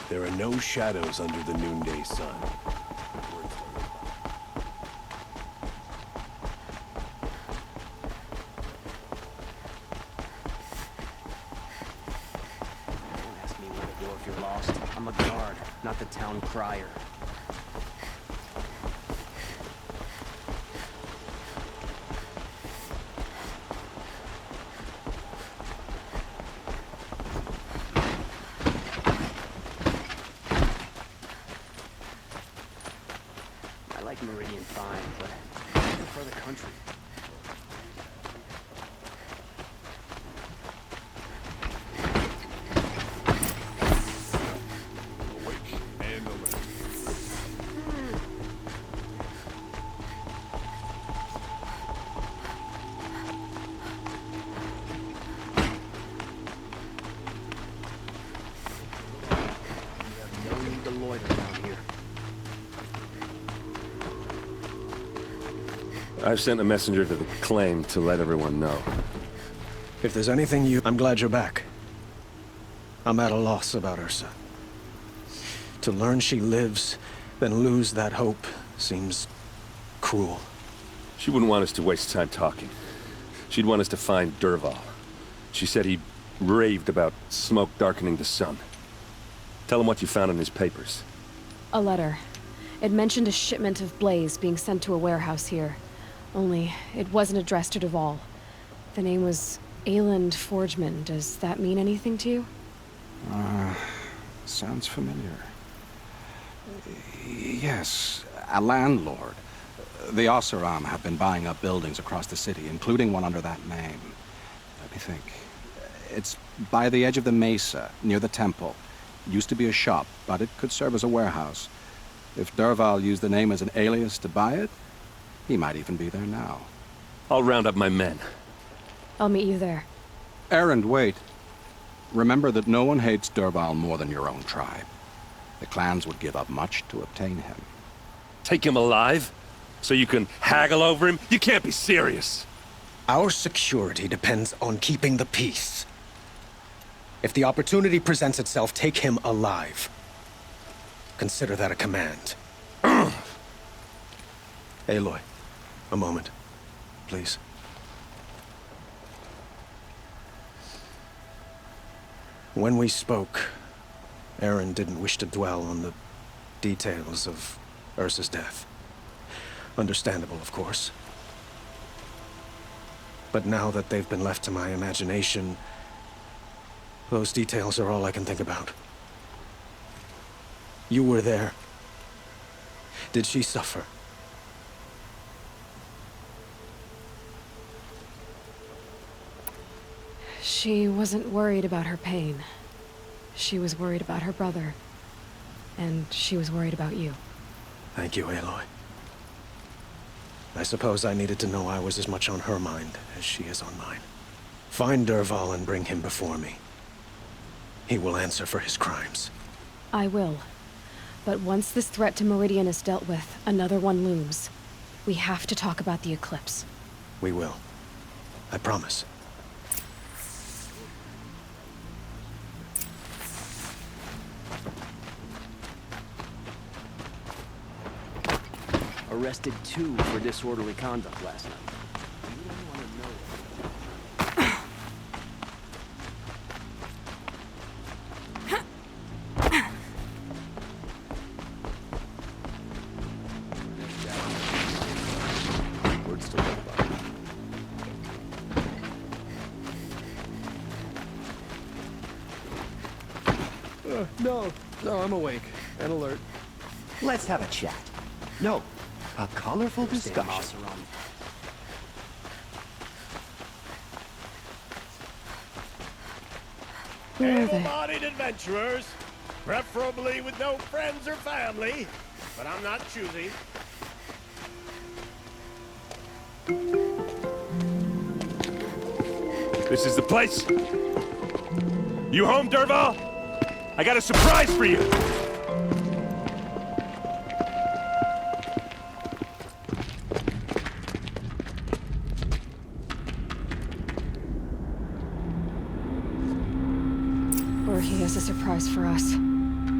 There are no shadows under the noonday sun. Don't ask me where to go if you're lost. I'm a guard, not the town crier. I like Meridian fine, but I prefer the country. Awake and alert. You have no need to loiter around here. I've sent a messenger to the claim to let everyone know. If there's anything I'm glad you're back. I'm at a loss about Ursa. To learn she lives, then lose that hope, seems cruel. She wouldn't want us to waste time talking. She'd want us to find Dervahl. She said he raved about smoke darkening the sun. Tell him what you found in his papers. A letter. It mentioned a shipment of blaze being sent to a warehouse here. Only, it wasn't addressed to Dervahl. The name was Ayland Forgeman. Does that mean anything to you? Sounds familiar. Yes, a landlord. The Oseram have been buying up buildings across the city, including one under that name. Let me think. It's by the edge of the mesa, near the temple. Used to be a shop, but it could serve as a warehouse. If Dervahl used the name as an alias to buy it, he might even be there now. I'll round up my men. I'll meet you there. Errand, wait. Remember that no one hates Dervahl more than your own tribe. The clans would give up much to obtain him. Take him alive? So you can haggle over him? You can't be serious. Our security depends on keeping the peace. If the opportunity presents itself, take him alive. Consider that a command. Aloy, a moment, please. When we spoke, Aaron didn't wish to dwell on the details of Ursa's death. Understandable, of course. But now that they've been left to my imagination, those details are all I can think about. You were there. Did she suffer? She wasn't worried about her pain. She was worried about her brother. And she was worried about you. Thank you, Aloy. I suppose I needed to know I was as much on her mind as she is on mine. Find Dervahl and bring him before me. He will answer for his crimes. I will. But once this threat to Meridian is dealt with, another one looms. We have to talk about the eclipse. We will. I promise. Arrested 2 for disorderly conduct last night. You don't want to know. Words to live by. No, I'm awake and alert. Let's have a chat. No, a colorful Stay discussion. Oseram. Where are they? Able-bodied adventurers, preferably with no friends or family, but I'm not choosy. This is the place. You home, Dervahl? I got a surprise for you! Or he has a surprise for us.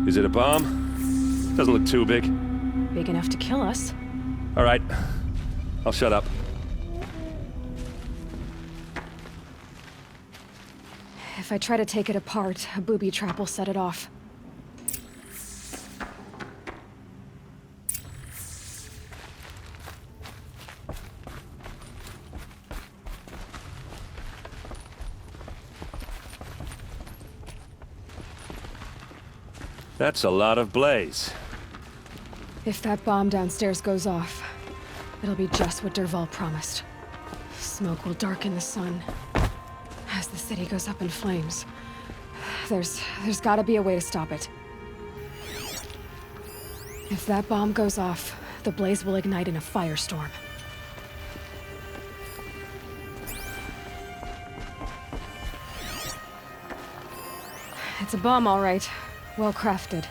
Is it a bomb? Doesn't look too big. Big enough to kill us. All right. I'll shut up. If I try to take it apart, a booby trap will set it off. That's a lot of blaze. If that bomb downstairs goes off, it'll be just what Dervahl promised. Smoke will darken the sun as the city goes up in flames. There's gotta be a way to stop it. If that bomb goes off, the blaze will ignite in a firestorm. It's a bomb, all right. Well crafted.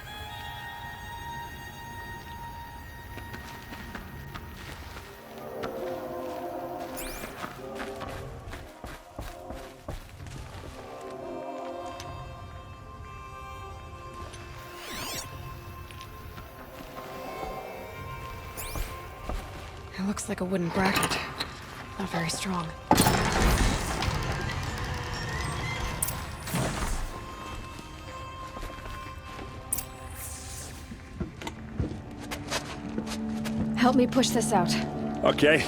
It looks like a wooden bracket. Not very strong. Help me push this out. Okay.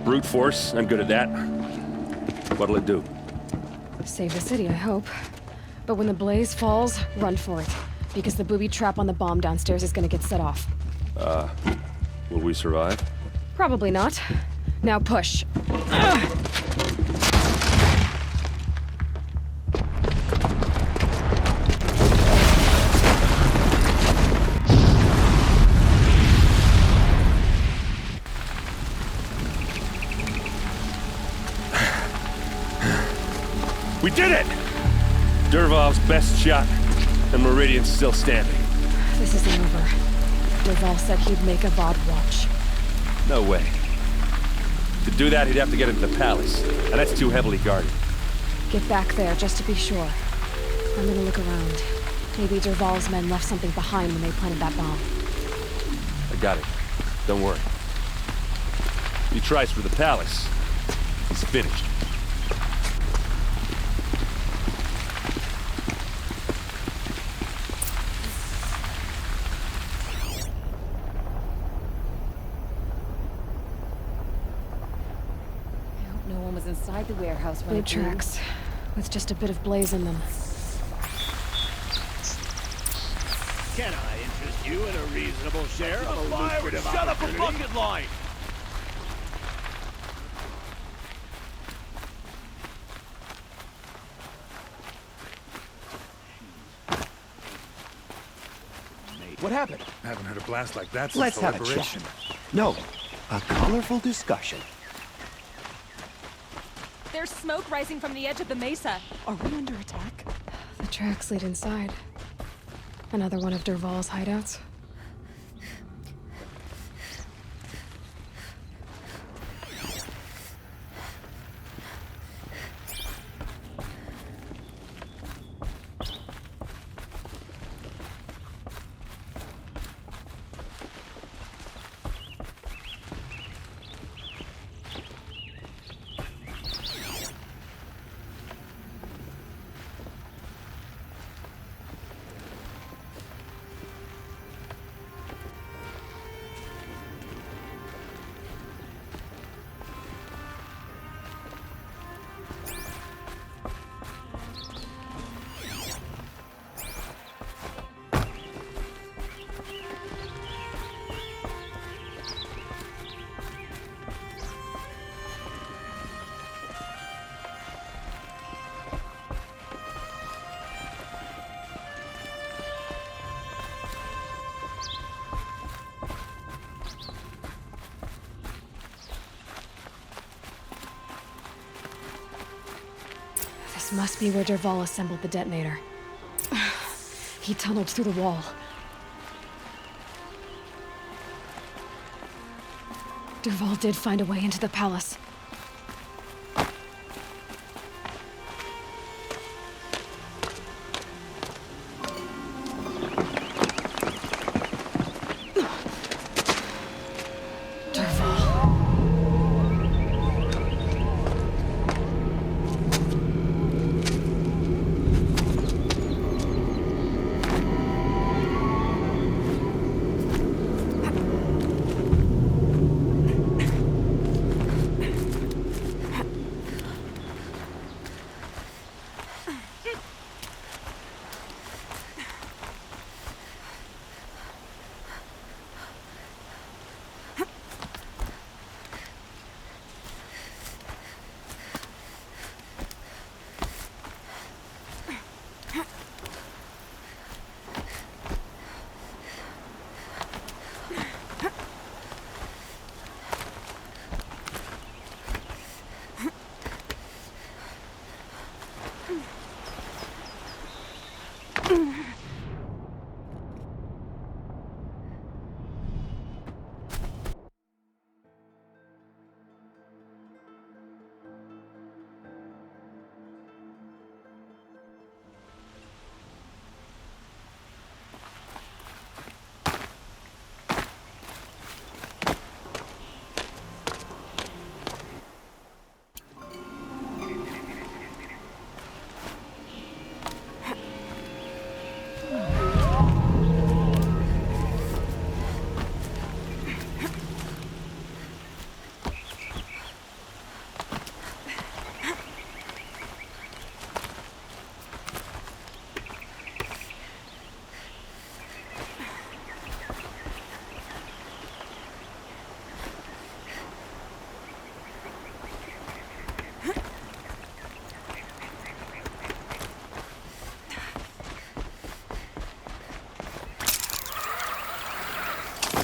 Brute force, I'm good at that. What'll it do? Save the city, I hope. But when the blaze falls, run for it. Because the booby trap on the bomb downstairs is gonna get set off. Will we survive? Probably not. Now push. We did it! Dervahl's best shot, and Meridian's still standing. This isn't over. Dervahl said he'd make a VOD watch. No way. To do that, he'd have to get into the palace, and that's too heavily guarded. Get back there, just to be sure. I'm gonna look around. Maybe Dervahl's men left something behind when they planted that bomb. I got it. Don't worry. If he tries for the palace, he's finished. No one was inside the warehouse when Boot tracks, with just a bit of blaze in them. Can I interest you in a reasonable share of a lucrative opportunity? line! What happened? Haven't heard a blast like that since Let's the have a liberation. chat. No, a colorful discussion. There's smoke rising from the edge of the mesa. Are we under attack? The tracks lead inside. Another one of Dervahl's hideouts. This must be where Dervahl assembled the detonator. he tunneled through the wall. Dervahl did find a way into the palace.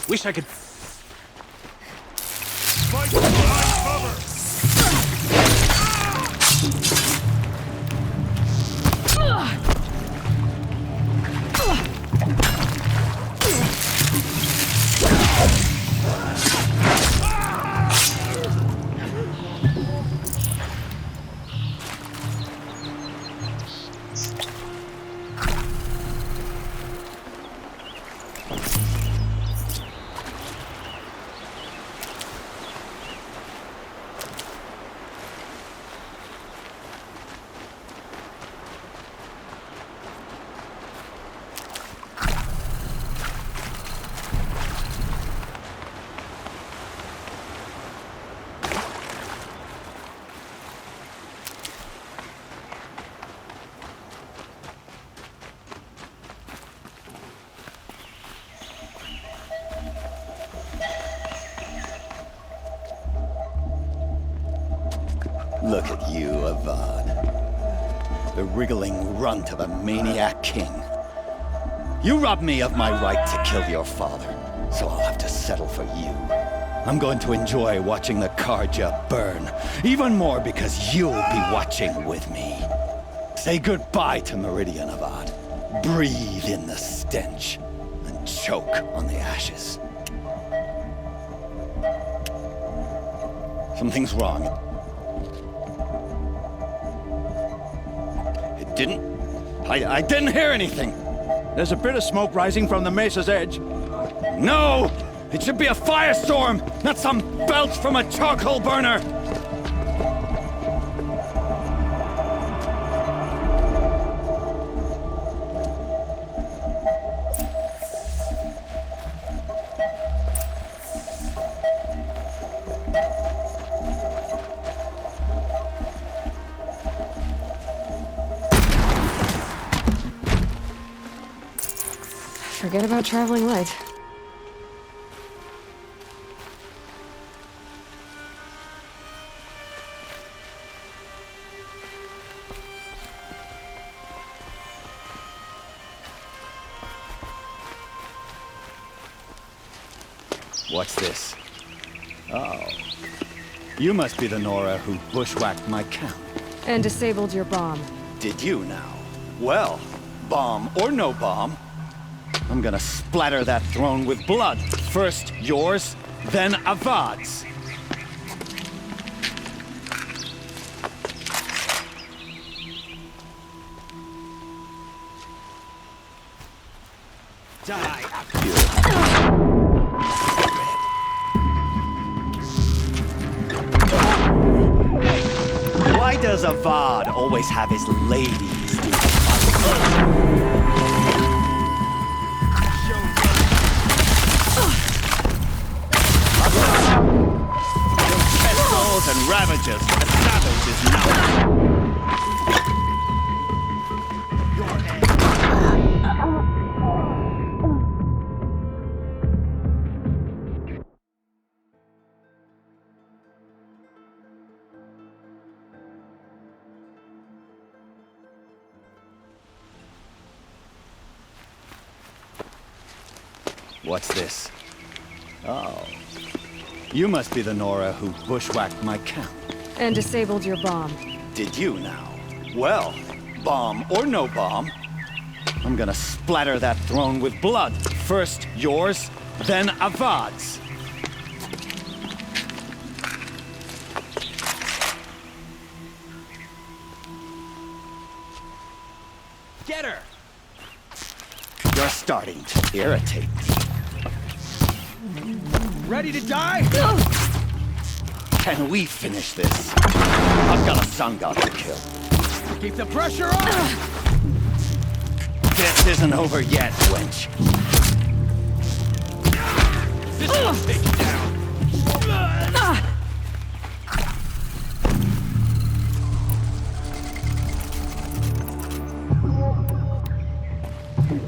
Wish I could... Fight behind cover! Look at you, Avad. The wriggling runt of a maniac king. You robbed me of my right to kill your father, so I'll have to settle for you. I'm going to enjoy watching the Karja burn, even more because you'll be watching with me. Say goodbye to Meridian, Avad. Breathe in the stench, and choke on the ashes. Something's wrong. I didn't hear anything. There's a bit of smoke rising from the mesa's edge. No! It should be a firestorm, not some belch from a charcoal burner! Forget about traveling light. What's this? Oh. You must be the Nora who bushwhacked my camp. And disabled your bomb. Did you now? Well, bomb or no bomb, I'm gonna splatter that throne with blood. First yours, then Avad's. Die up Why does Avad always have his ladies do the fighting? Pistols and Ravagers, a savage is now. What's this? Oh. You must be the Nora who bushwhacked my camp. And disabled your bomb. Did you now? Well, bomb or no bomb, I'm gonna splatter that throne with blood. First yours, then Avad's. Get her! You're starting to irritate me. Ready to die? Can we finish this? I've got a sun god to kill. Keep the pressure on! This isn't over yet, wench. This will take you down.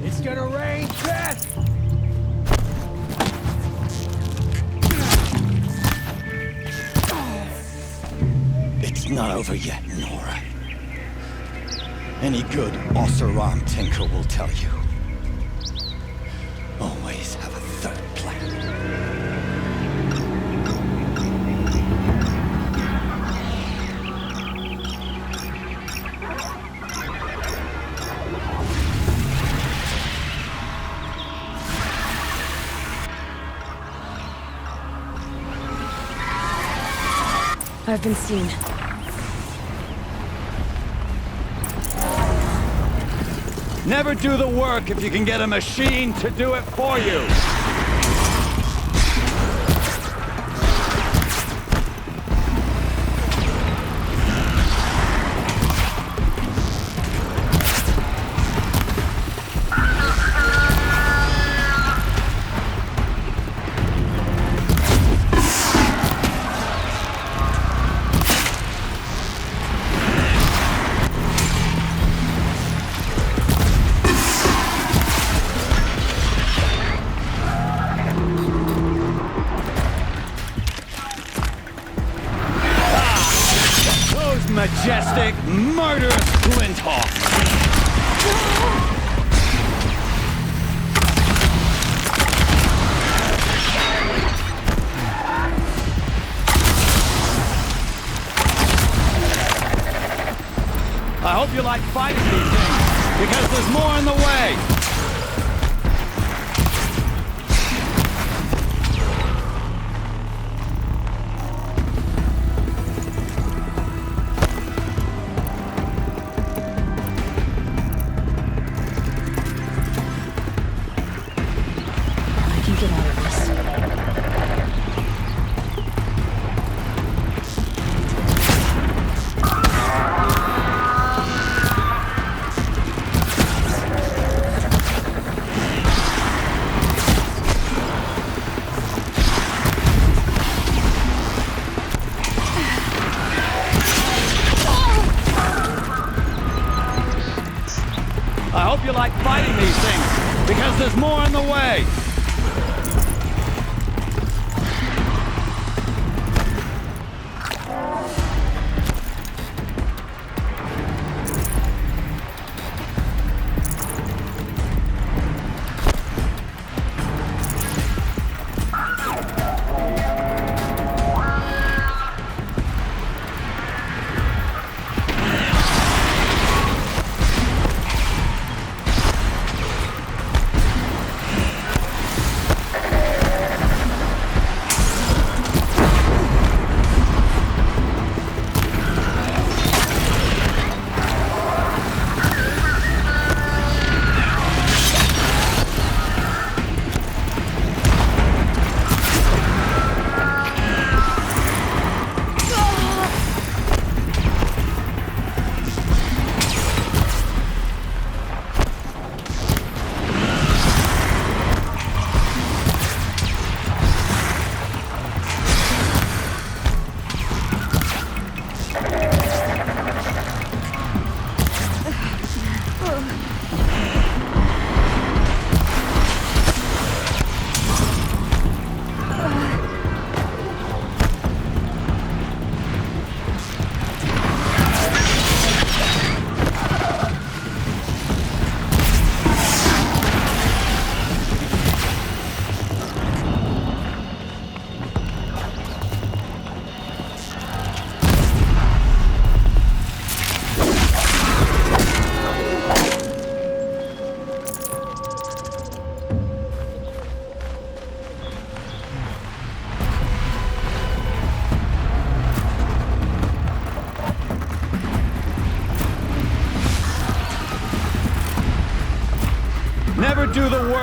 It's gonna rain death! It's not over yet, Nora. Any good Oseram tinker will tell you. Always have a third plan. I've been seen. Never do the work if you can get a machine to do it for you. Majestic, murderous Flinthawk! I hope you like fighting these things, because there's more in the way! Get out of this. I hope you like fighting these things, because there's more in the way!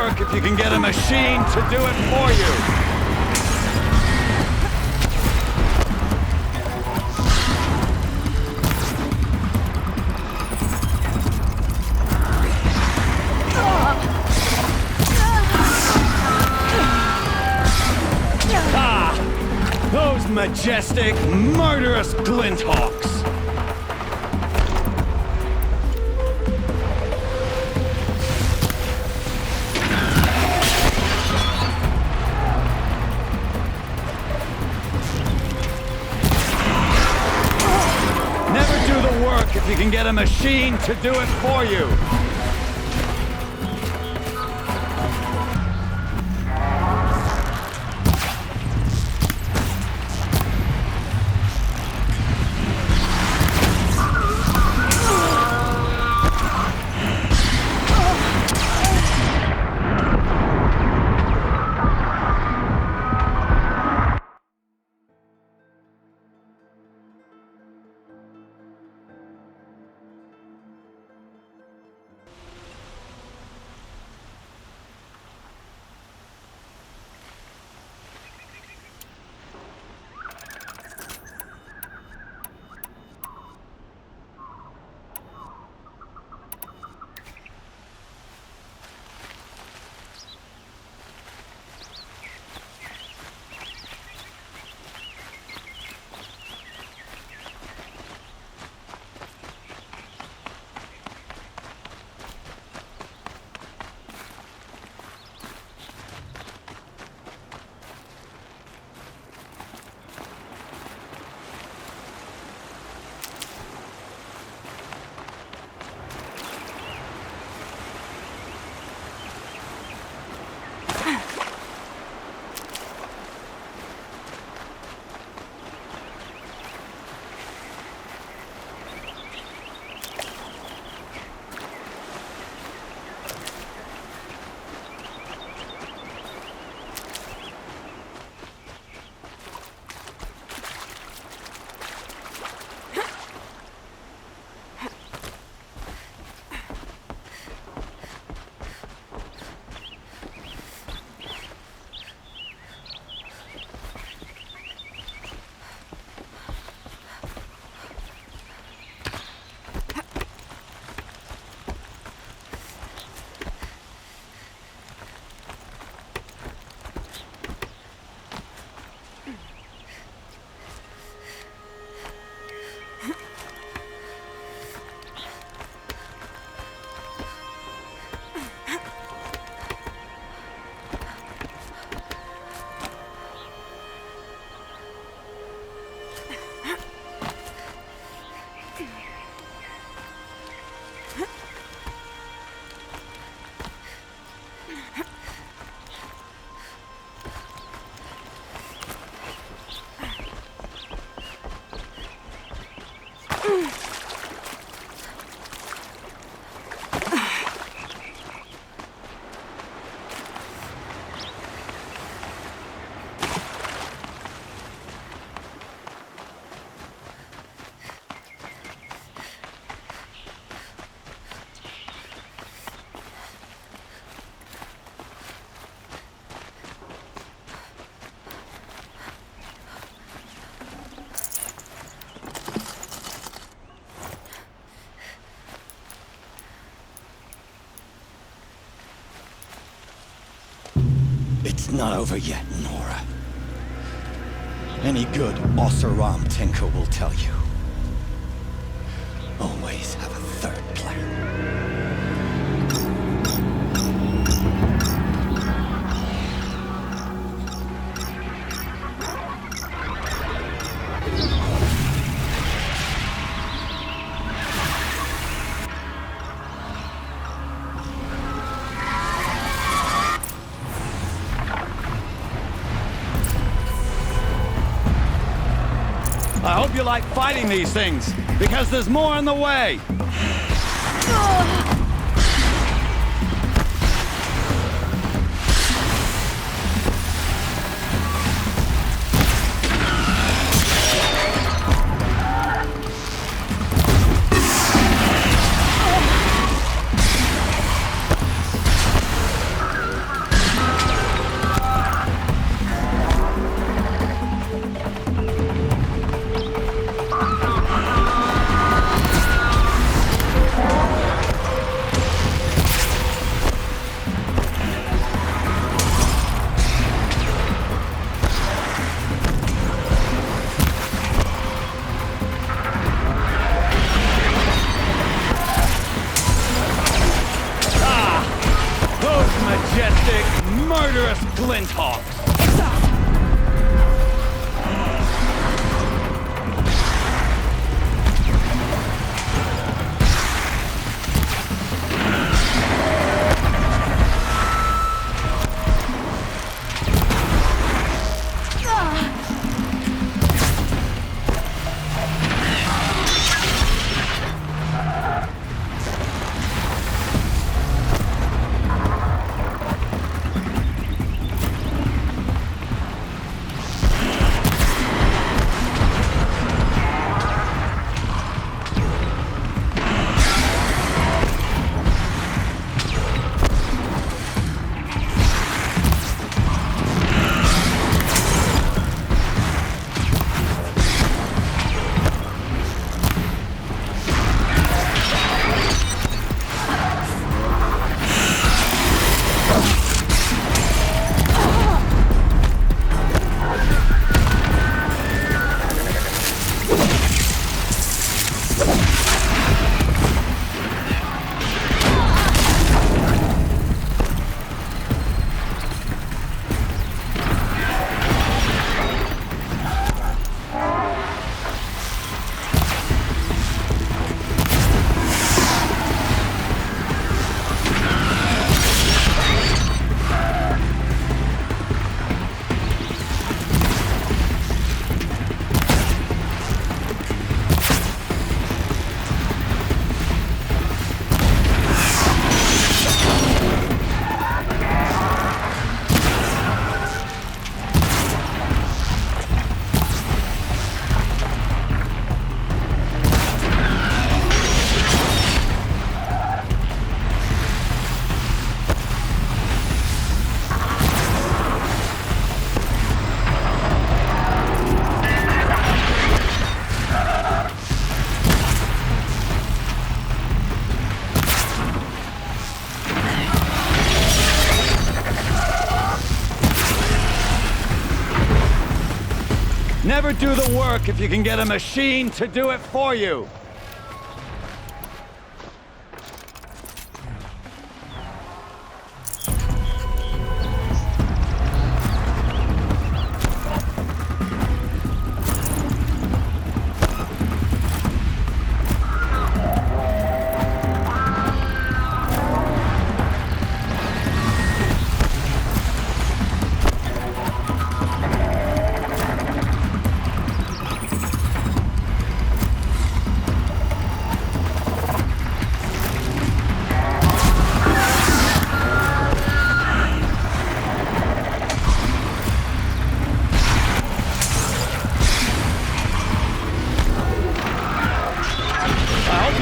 work if you can get a machine to do it for you. Those majestic, murderous glinthawks! Never do the work if you can get a machine to do it for you. It's not over yet, Nora. Any good Oseram tinker will tell you. Always have a third plan. I hope you like fighting these things, because there's more on the way! Slinthawks! Never do the work if you can get a machine to do it for you.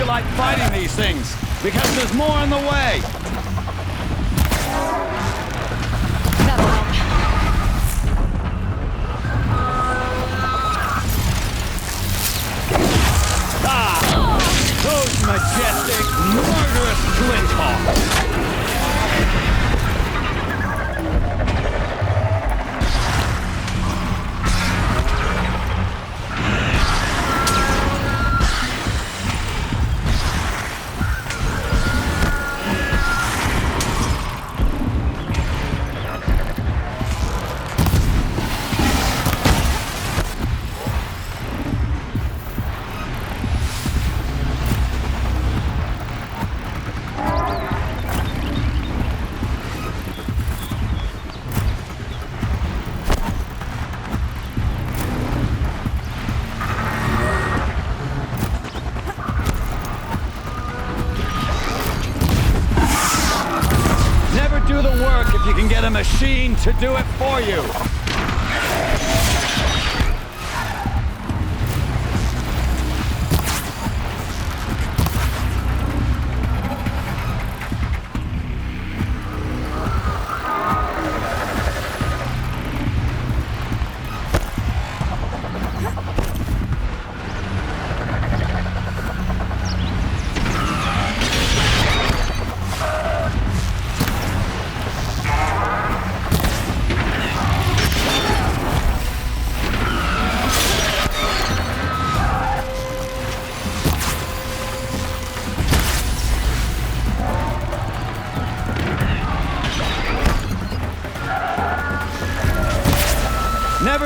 Like fighting these things, because there's more in the way. Those majestic, murderous Slinthawks! Do the work if you can get a machine to do it for you.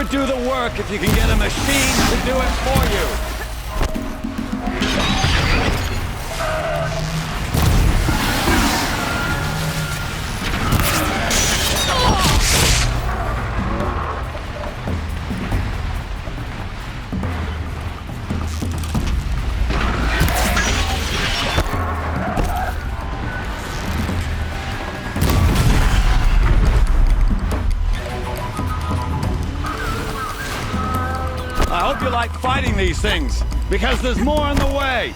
do the work if you can get a machine to do it for you. I hope you like fighting these things, because there's more on the way.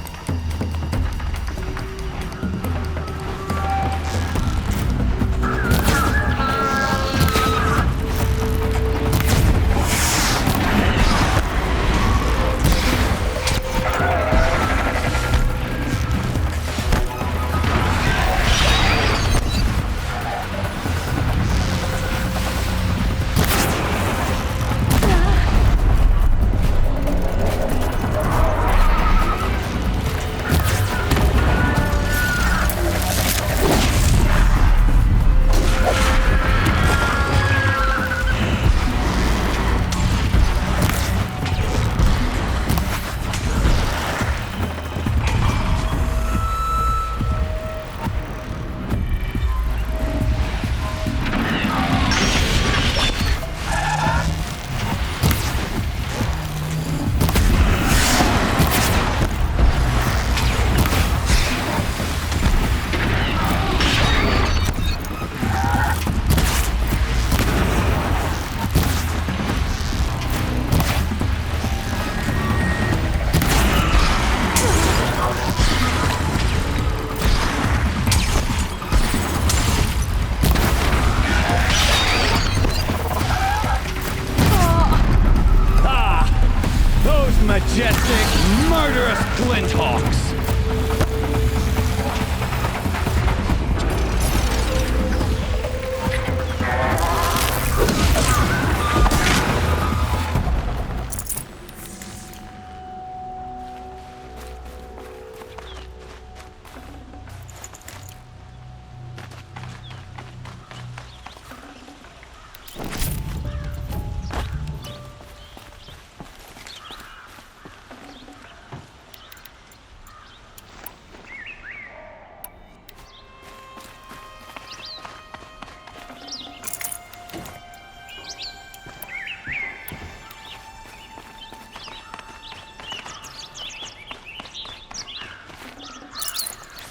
Majestic, murderous Glinthawks!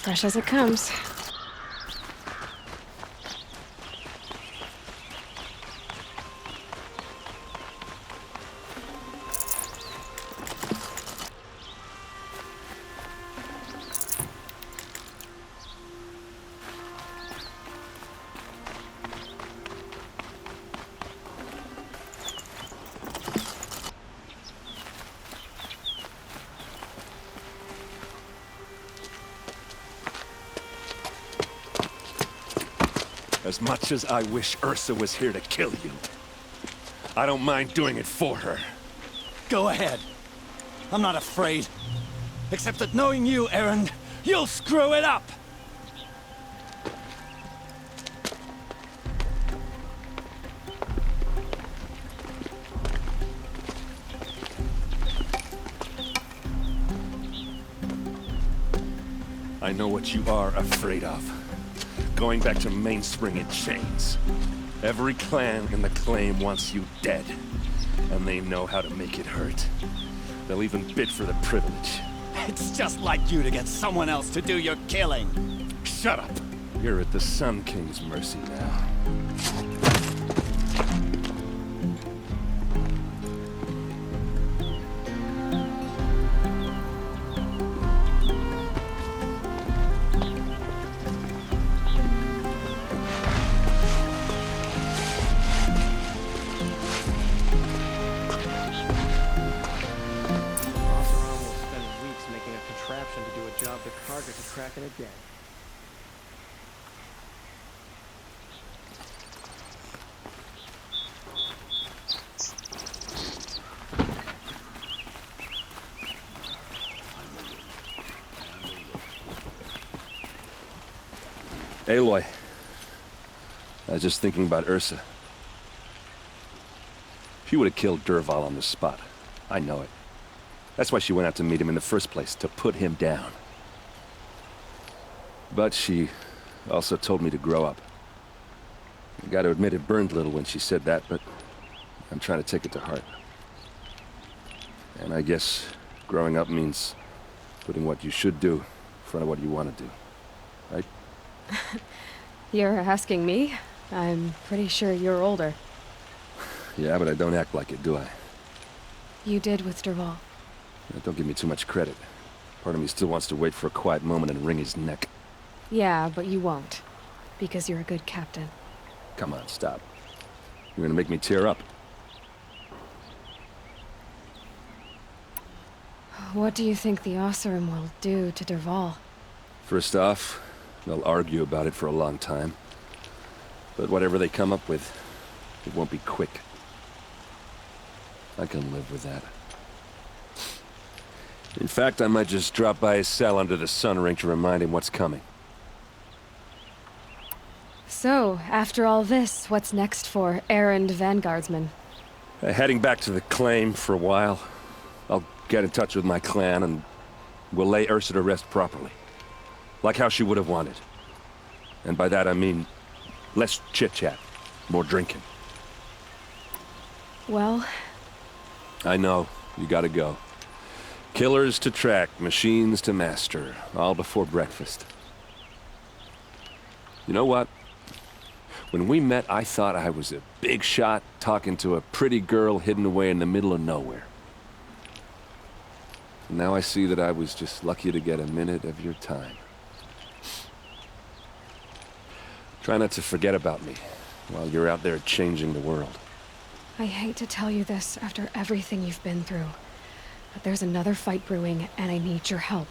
Fresh as it comes. As much as I wish Ursa was here to kill you, I don't mind doing it for her. Go ahead. I'm not afraid. Except that knowing you, Erend, you'll screw it up! I know what you are afraid of. Going back to Mainspring in chains. Every clan in the claim wants you dead. And they know how to make it hurt. They'll even bid for the privilege. It's just like you to get someone else to do your killing. Shut up! You're at the Sun King's mercy now. The cargo to crack it again. Aloy, I was just thinking about Ursa. She would have killed Dervahl on the spot. I know it. That's why she went out to meet him in the first place, to put him down. But she also told me to grow up. I gotta admit it burned a little when she said that, but I'm trying to take it to heart. And I guess growing up means putting what you should do in front of what you want to do. Right? You're asking me? I'm pretty sure you're older. Yeah, but I don't act like it, do I? You did with Dervahl. Don't give me too much credit. Part of me still wants to wait for a quiet moment and wring his neck. Yeah, but you won't. Because you're a good captain. Come on, stop. You're gonna make me tear up. What do you think the Oseram will do to Dervahl? First off, they'll argue about it for a long time. But whatever they come up with, it won't be quick. I can live with that. In fact, I might just drop by his cell under the sun ring to remind him what's coming. So, after all this, what's next for errand vanguardsman? Heading back to the claim for a while. I'll get in touch with my clan and we'll lay Ursa to rest properly. Like how she would have wanted. And by that I mean less chit-chat, more drinking. Well... I know, you gotta go. Killers to track, machines to master, all before breakfast. You know what? When we met, I thought I was a big shot talking to a pretty girl hidden away in the middle of nowhere. And now I see that I was just lucky to get a minute of your time. Try not to forget about me while you're out there changing the world. I hate to tell you this after everything you've been through, but there's another fight brewing and I need your help.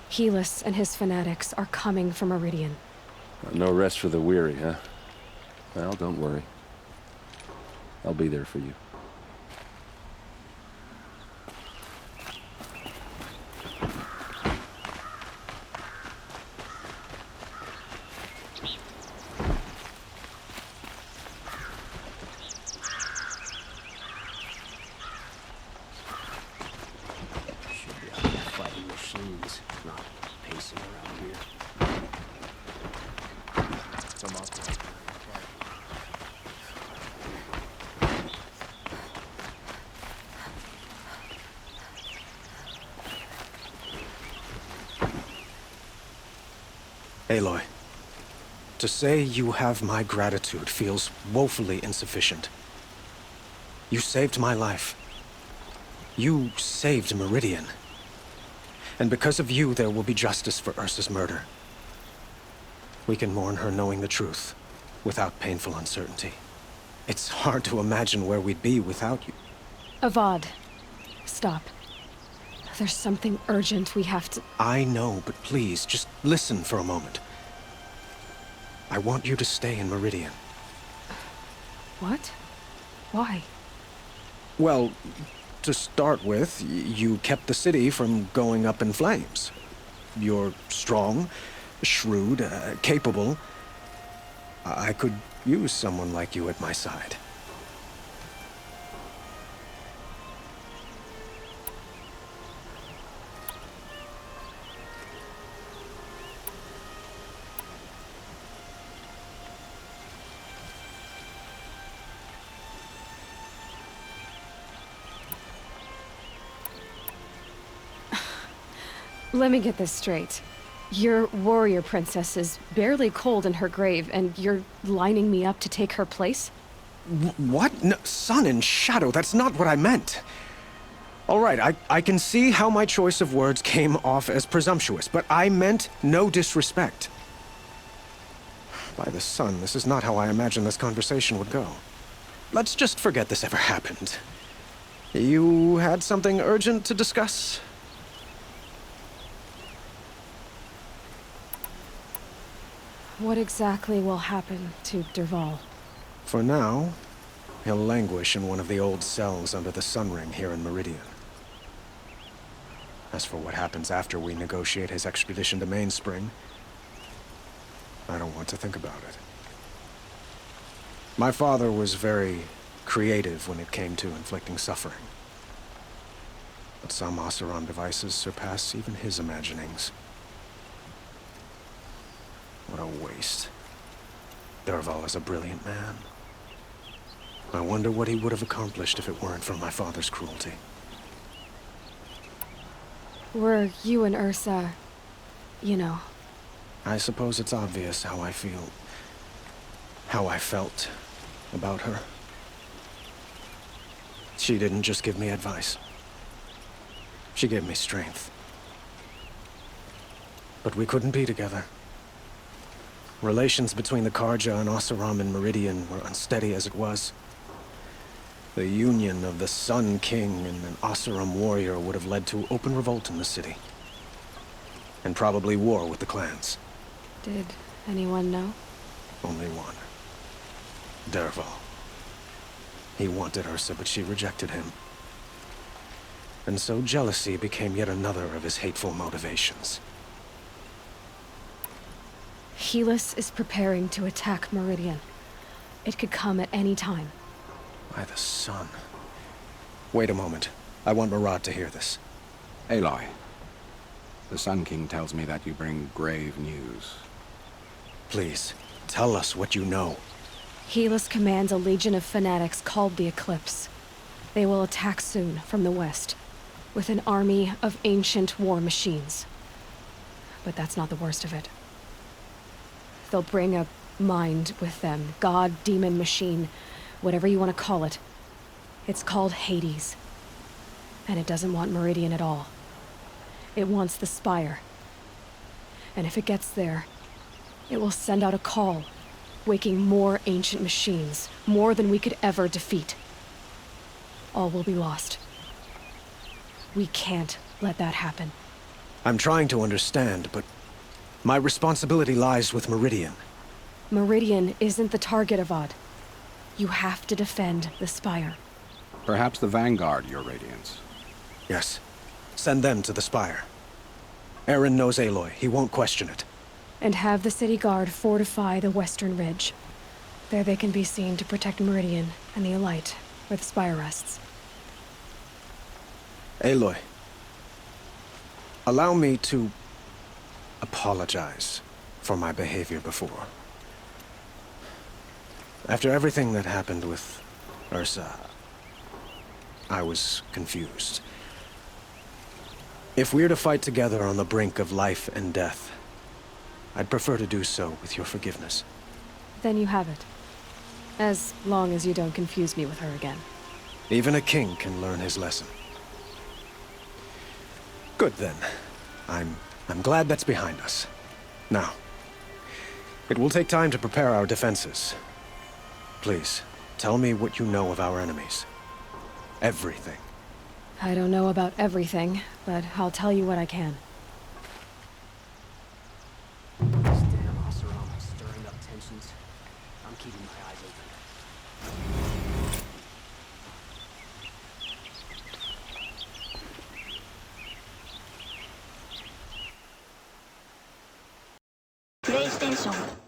Helis and his fanatics are coming for Meridian. No rest for the weary, huh? Well, don't worry. I'll be there for you. Should be out there fighting machines, not pacing around here. Some operator. Aloy, to say you have my gratitude feels woefully insufficient. You saved my life. You saved Meridian. And because of you, there will be justice for Ursa's murder. We can mourn her knowing the truth, without painful uncertainty. It's hard to imagine where we'd be without you. Avad, stop. There's something urgent we have to... I know, but please, just listen for a moment. I want you to stay in Meridian. What? Why? Well, to start with, you kept the city from going up in flames. You're strong, shrewd, capable. I could use someone like you at my side. Let me get this straight. Your warrior princess is barely cold in her grave, and you're lining me up to take her place? What? No, sun and shadow, that's not what I meant. All right, I can see how my choice of words came off as presumptuous, but I meant no disrespect. By the sun, this is not how I imagined this conversation would go. Let's just forget this ever happened. You had something urgent to discuss? What exactly will happen to Dervahl? For now, he'll languish in one of the old cells under the sun ring here in Meridian. As for what happens after we negotiate his extradition to Mainspring, I don't want to think about it. My father was very creative when it came to inflicting suffering. But some Oseram devices surpass even his imaginings. What a waste. Dervahl is a brilliant man. I wonder what he would have accomplished if it weren't for my father's cruelty. Were you and Ursa, you know? I suppose it's obvious how I feel. How I felt about her. She didn't just give me advice. She gave me strength. But we couldn't be together. Relations between the Karja and Oseram in Meridian were unsteady as it was. The union of the Sun King and an Oseram warrior would have led to open revolt in the city. And probably war with the clans. Did anyone know? Only one. Dervahl. He wanted Ursa, but she rejected him. And so jealousy became yet another of his hateful motivations. Helis is preparing to attack Meridian. It could come at any time. By the sun. Wait a moment. I want Murad to hear this. Aloy, the Sun King tells me that you bring grave news. Please, tell us what you know. Helis commands a legion of fanatics called the Eclipse. They will attack soon from the west, with an army of ancient war machines. But that's not the worst of it. They'll bring a mind with them, god, demon, machine, whatever you want to call it. It's called Hades. And it doesn't want Meridian at all. It wants the Spire. And if it gets there, it will send out a call, waking more ancient machines, more than we could ever defeat. All will be lost. We can't let that happen. I'm trying to understand, but my responsibility lies with Meridian. Meridian isn't the target, Avad. You have to defend the Spire. Perhaps the Vanguard, Your Radiance. Yes. Send them to the Spire. Eren knows Aloy. He won't question it. And have the city guard fortify the western ridge. There they can be seen to protect Meridian and the Elite, where the Spire rests. Aloy. Allow me to apologize for my behavior before. After everything that happened with Ursa, I was confused. If we're to fight together on the brink of life and death, I'd prefer to do so with your forgiveness. Then you have it. As long as you don't confuse me with her again. Even a king can learn his lesson. Good then. I'm glad that's behind us. Now, it will take time to prepare our defenses. Please, tell me what you know of our enemies. Everything. I don't know about everything, but I'll tell you what I can. This damn Oseram is stirring up tensions. I'm keeping my eyes open. PlayStation